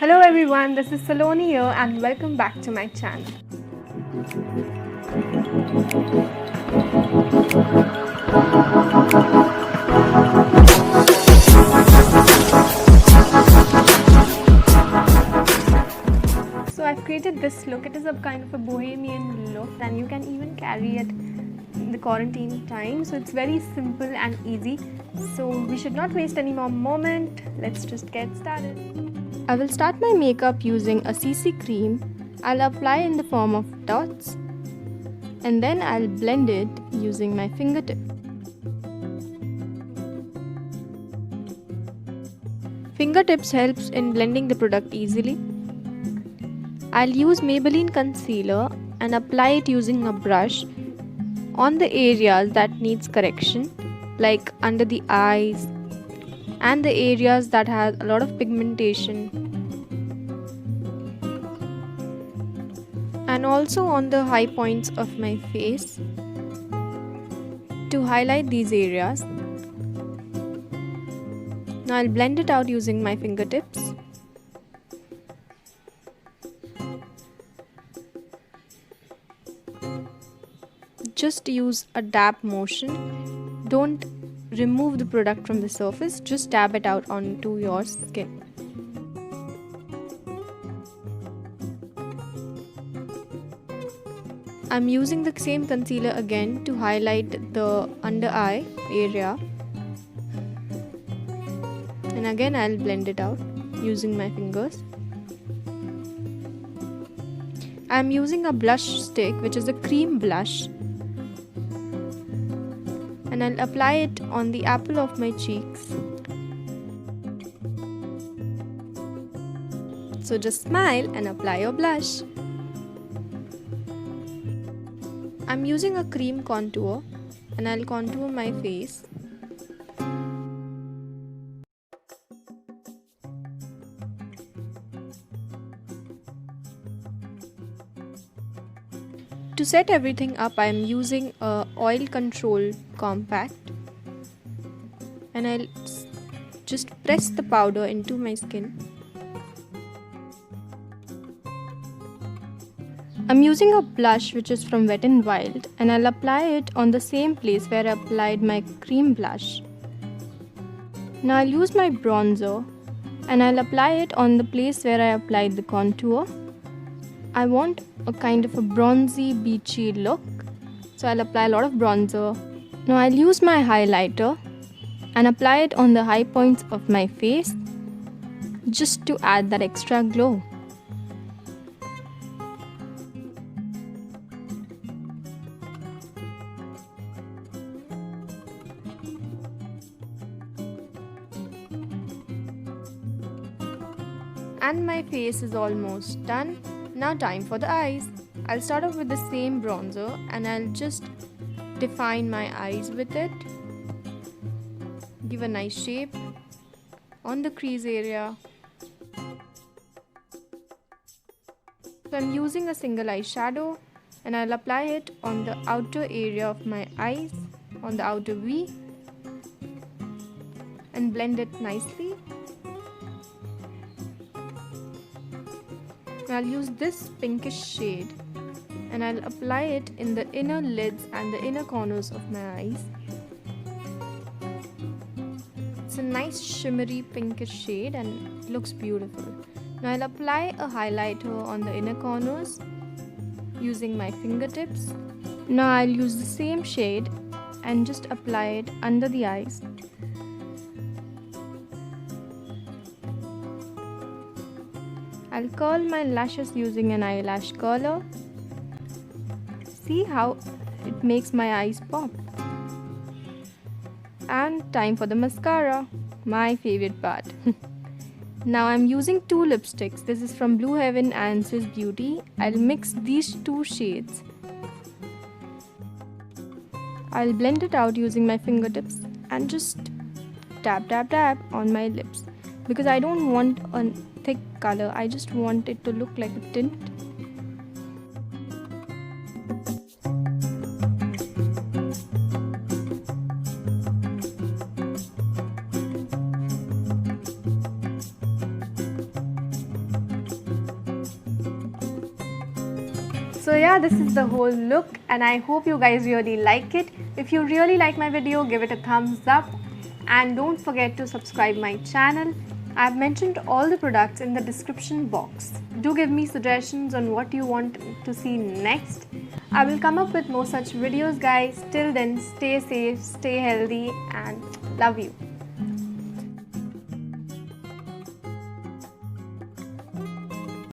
Hello everyone, this is Saloni here and welcome back to my channel. So I've created this look. It is a kind of a bohemian look and you can even carry it in the quarantine time. So it's very simple and easy. So we should not waste any more moment. Let's just get started. I will start my makeup using a CC cream. I'll apply in the form of dots and then I'll blend it using my fingertip. Fingertips helps in blending the product easily. I'll use Maybelline concealer and apply it using a brush on the areas that needs correction, like under the eyes and the areas that has a lot of pigmentation, and also on the high points of my face to highlight these areas. Now I'll blend it out using my fingertips. Just use a dab motion. Don't remove the product from the surface, just dab it out onto your skin. I'm using the same concealer again to highlight the under eye area, and again I'll blend it out using my fingers. I'm using a blush stick which is a cream blush, and I'll apply it on the apple of my cheeks. So just smile and apply your blush. I'm using a cream contour and I'll contour my face. To set everything up, I am using a oil control compact and I'll just press the powder into my skin. I'm using a blush which is from Wet n Wild and I'll apply it on the same place where I applied my cream blush. Now I'll use my bronzer and I'll apply it on the place where I applied the contour. I want a kind of a bronzy beachy look, so I'll apply a lot of bronzer. Now I'll use my highlighter and apply it on the high points of my face just to add that extra glow. And my face is almost done. Now time for the eyes. I'll start off with the same bronzer and I'll just define my eyes with it. Give a nice shape on the crease area. So I'm using a single eyeshadow and I'll apply it on the outer area of my eyes, on the outer V, and blend it nicely. I'll use this pinkish shade and I'll apply it in the inner lids and the inner corners of my eyes. It's a nice shimmery pinkish shade and it looks beautiful. Now I'll apply a highlighter on the inner corners using my fingertips. Now I'll use the same shade and just apply it under the eyes. I'll curl my lashes using an eyelash curler. See how it makes my eyes pop. And time for the mascara, my favorite part. Now I'm using two lipsticks. This is from Blue Heaven and Swiss Beauty. I'll mix these two shades. I'll blend it out using my fingertips and just tap on my lips, because I don't want a thick color, I just want it to look like a tint. So yeah, this is the whole look and I hope you guys really like it. If you really like my video, give it a thumbs up and don't forget to subscribe my channel. I've mentioned all the products in the description box. Do give me suggestions on what you want to see next. I will come up with more such videos guys. Till then, stay safe, stay healthy and love you.